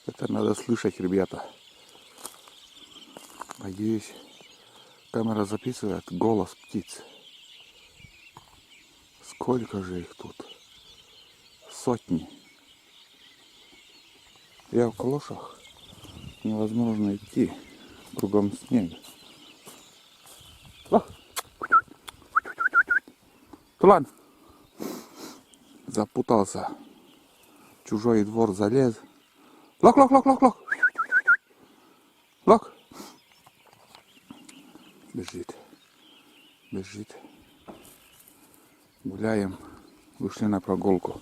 Это надо слышать, ребята. Надеюсь, камера записывает голос птиц. Сколько же их тут? Сотни. Я в калошах. Невозможно идти. Кругом снег. Тулан! Запутался. В чужой двор залез. Лок, лок, лок, лок, лок. Лок. Бежит. Бежит. Гуляем. Вышли на прогулку.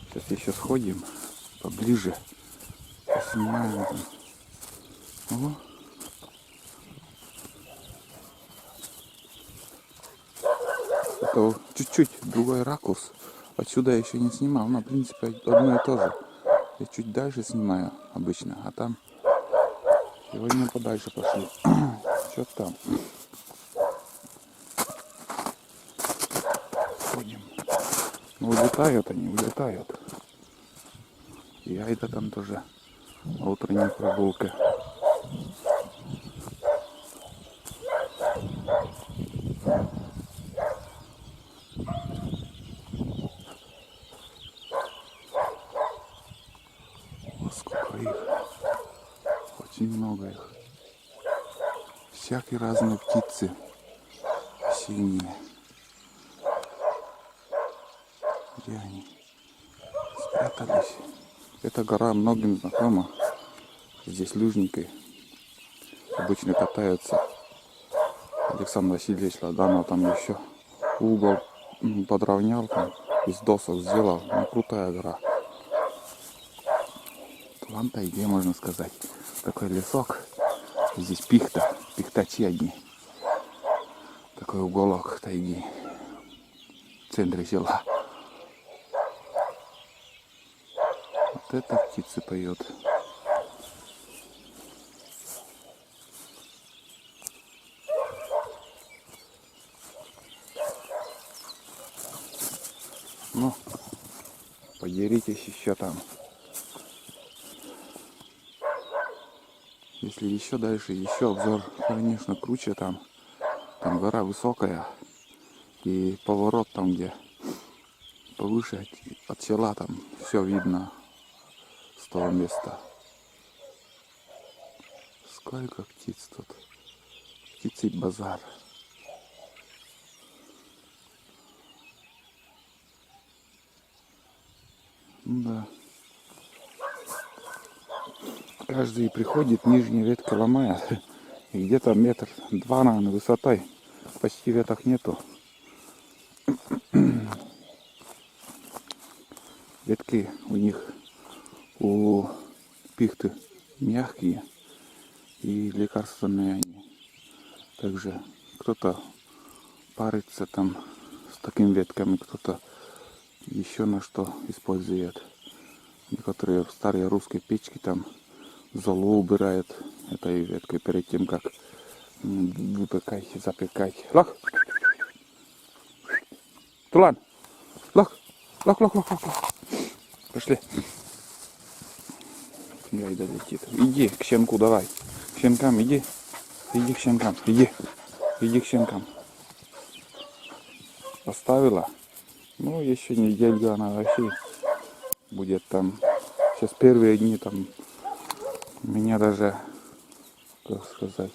Сейчас еще сходим поближе. Поснимаем. Ого. Это чуть-чуть другой ракурс. Отсюда я еще не снимал. Но в принципе одно и то же. Я чуть дальше снимаю обычно. А там сегодня подальше пошли. Что там? Ходим. Ну, улетают они, улетают. И Айда там тоже утренняя прогулка. Сколько их. Очень много их. Всякие разные птицы. Синие. Где они? Спрятались. Эта гора многим знакома. Здесь лыжники обычно катаются. Александр Васильевич Ладанов там еще угол подровнял, там из досок сделал. Ну, крутая гора. Тайге, можно сказать. Такой лесок. Здесь пихта. Пихтачи одни. Такой уголок тайги. В центре села. Вот эта птица поет. Ну, подеритесь еще там. Если еще дальше, еще обзор, конечно, круче там. Там гора высокая. И поворот там, где повыше от села, там все видно с того места. Сколько птиц тут. Птицый базар. Да. Каждый приходит, нижняя ветка ломает. И где-то метр два, наверное, высотой. Почти веток нету. Ветки у них, у пихты мягкие и лекарственные они. Также кто-то парится там с такими ветками, кто-то еще на что использует. Некоторые в старые русские печки там золу убирают этой веткой перед тем, как выпекать, запекать. Лох! Тулан! Лох! Лох, лох, лох, лох, лох. Пошли. Гайда летит. Иди к щенку, давай. К щенкам иди. Иди к щенкам. Иди. Иди к щенкам. Оставила. Ну, еще неделька она вообще будет там. Сейчас первые дни там меня даже, как сказать,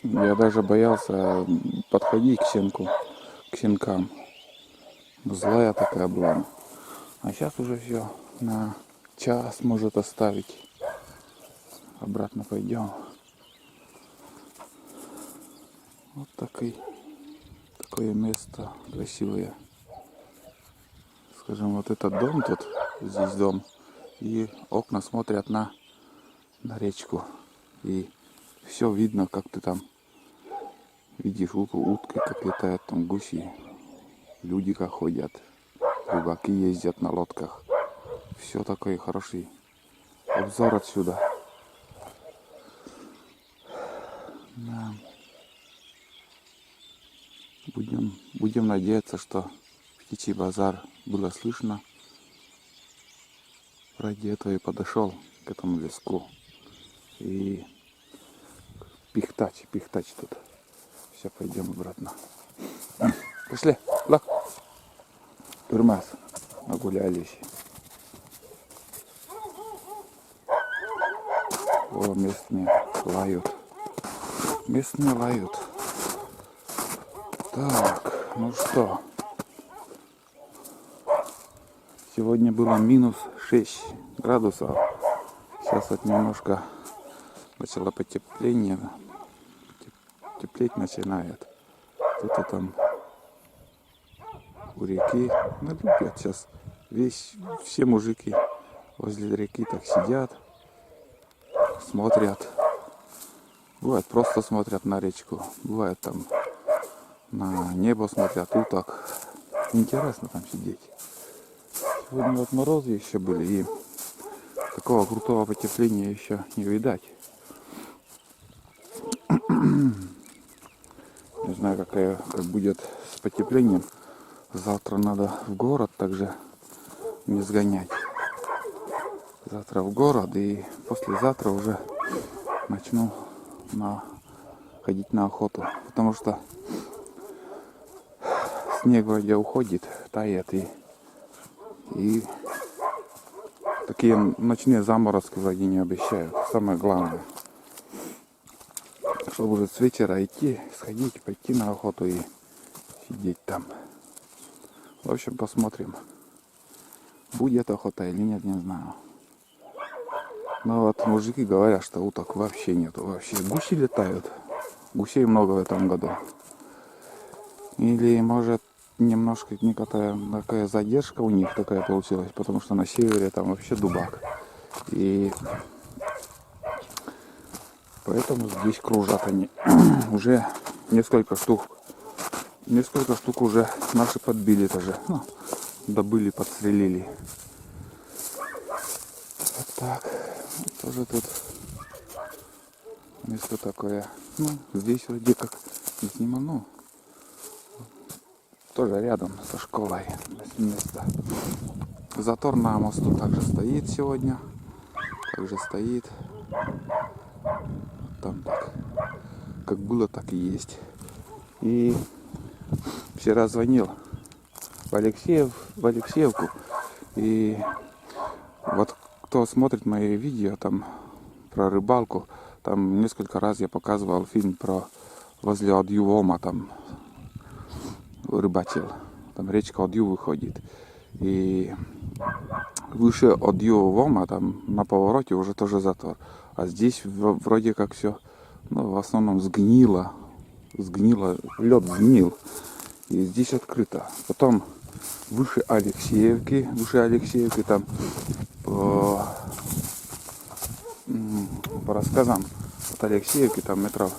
я даже боялся подходить к щенку, к щенкам. Злая такая была. А сейчас уже все на час может оставить. Обратно пойдем. Вот такое место красивое. Скажем, вот этот дом тут, здесь дом. И окна смотрят на речку. И все видно, как ты там видишь утки, как летают, там гуси. Люди как ходят. Рыбаки ездят на лодках. Все такой хороший обзор отсюда. Да. Будем надеяться, что птичий базар было слышно. ради этого и подошел к этому леску. И пихтач тут. Все, пойдем обратно. Пошли, лак. Турмас. Нагулялись. О, местные лают. Местные лают. Так, ну что. Сегодня было минус 6 градусов. Сейчас вот немножко начало потепление. Теплеть начинает. Кто-то там у реки. Ну, любят сейчас. Все мужики возле реки так сидят, смотрят. Бывает, просто смотрят на речку. Бывает, там на небо смотрят. Уток. Интересно там сидеть. Сегодня вот морозы еще были. И такого крутого потепления еще не видать. Не знаю, как будет с потеплением. Завтра надо в город также не сгонять. Завтра в город и послезавтра уже начну ходить на охоту. Потому что снег вроде уходит, тает и такие ночные заморозки вроде не обещают. Самое главное, чтобы уже с вечера сходить, пойти на охоту и сидеть там. В общем, посмотрим, будет охота или нет, не знаю. Но вот мужики говорят, что уток вообще нету. Вообще гуси летают. Гусей много в этом году. Или может немножко некая такая задержка у них такая получилась, потому что на севере там вообще дубак. И поэтому здесь кружат они. Уже несколько штук уже наши подбили тоже. Ну, добыли, подстрелили. Вот так. Вот тоже тут место такое. Ну, здесь вроде как не снимал, ну, тоже рядом со школой место. Затор на мосту также стоит сегодня. Также стоит. Там так. Как было, так и есть. И вчера звонил в Алексеевку. И вот кто смотрит мои видео там про рыбалку, там несколько раз я показывал фильм про возле Одьювома, там рыбачил. Там речка Одью выходит. И выше Одьювома, там на повороте уже тоже затор. А здесь вроде как все, ну, в основном сгнило, лед сгнил. И здесь открыто. Потом выше Алексеевки там по рассказам от Алексеевки там метров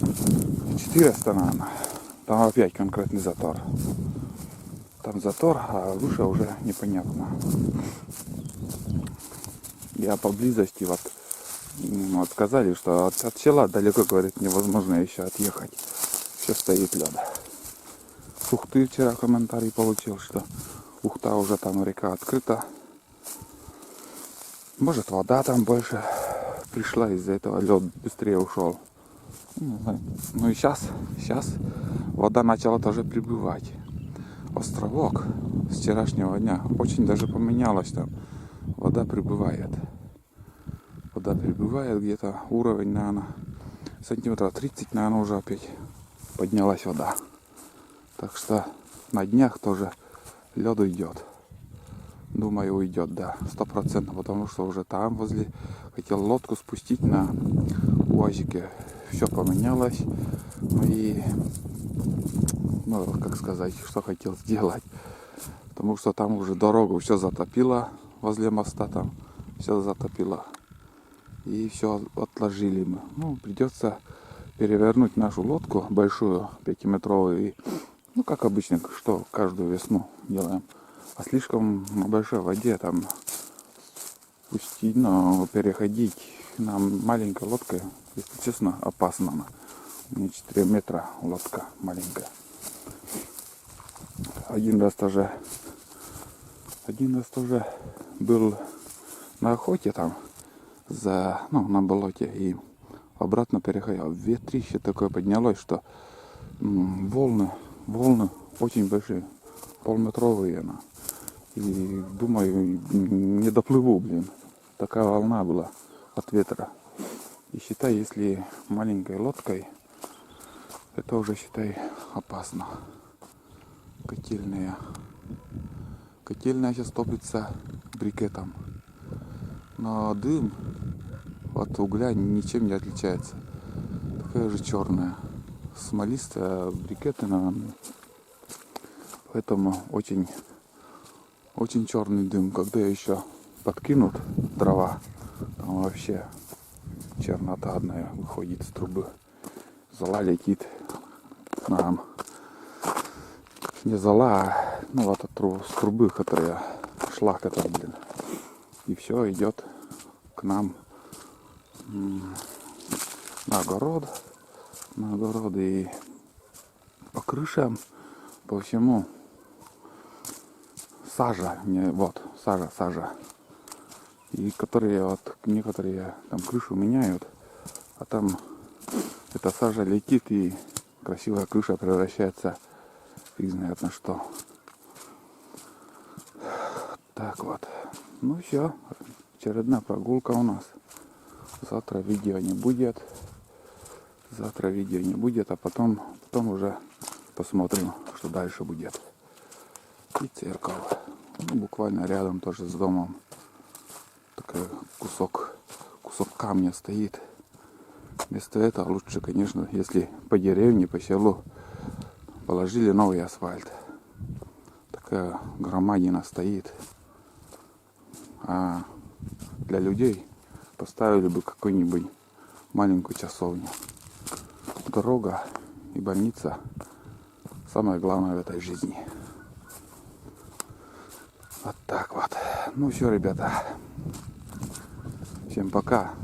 400, наверное. Там опять конкретный затор. Там затор, а выше уже непонятно. Я поблизости вот сказали, что от села далеко, говорит, невозможно еще отъехать. Все стоит лед. С Ухты вчера комментарий получил, что Ухта уже там река открыта. Может, вода там больше пришла, из-за этого лед быстрее ушел. Ну и сейчас вода начала тоже прибывать. Островок с вчерашнего дня очень даже поменялось там. Вода прибывает. Где-то уровень, наверное, сантиметров 30, наверное, уже опять поднялась вода. Так что на днях тоже лед уйдет. Думаю, уйдет, да, 100%, потому что уже там возле хотел лодку спустить на УАЗике. Все поменялось. Ну и, ну, как сказать, что хотел сделать. Потому что там уже дорогу все затопило возле моста, там все затопило. И все отложили мы. Ну, придется перевернуть нашу лодку большую, 5-метровую. И, ну, как обычно, что каждую весну делаем. А слишком на большой воде там пустить, но переходить на маленькой лодке, если честно, опасно. У меня 4 метра лодка маленькая. Один раз тоже был на охоте там, на болоте, и обратно переходил. Ветрище такое поднялось, что волны очень большие, полметровые. И думаю, не доплыву, блин. Такая волна была от ветра. И считай, если маленькой лодкой, это уже, считай, опасно. Котельная сейчас топится брикетом. Но дым от угля ничем не отличается. Такая же черная. Смолистая, брикеты, наверное. Поэтому очень черный дым. Когда еще подкинут дрова, там вообще чернота одна выходит с трубы. Зола летит к нам. Не зола, вот с трубы, которая шлак этот, блин. И все идет к нам на огород и по крышам, по всему. Сажа. И некоторые там крышу меняют, а там эта сажа летит, и красивая крыша превращается фиг знает на что. Так вот. Ну все, очередная прогулка у нас. Завтра видео не будет, а потом уже посмотрим, что дальше будет. И церковь. Буквально рядом тоже с домом. Такой кусок камня стоит. Вместо этого лучше, конечно, если по деревне, по селу положили новый асфальт. Такая громадина стоит. А для людей поставили бы какую-нибудь маленькую часовню. Дорога и больница — самое главное в этой жизни. Вот так вот. Ну все, ребята. Всем пока.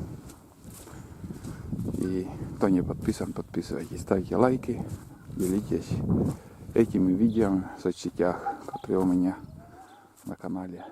И кто не подписан, подписывайтесь, ставьте лайки, делитесь этими видео в соцсетях, которые у меня на канале.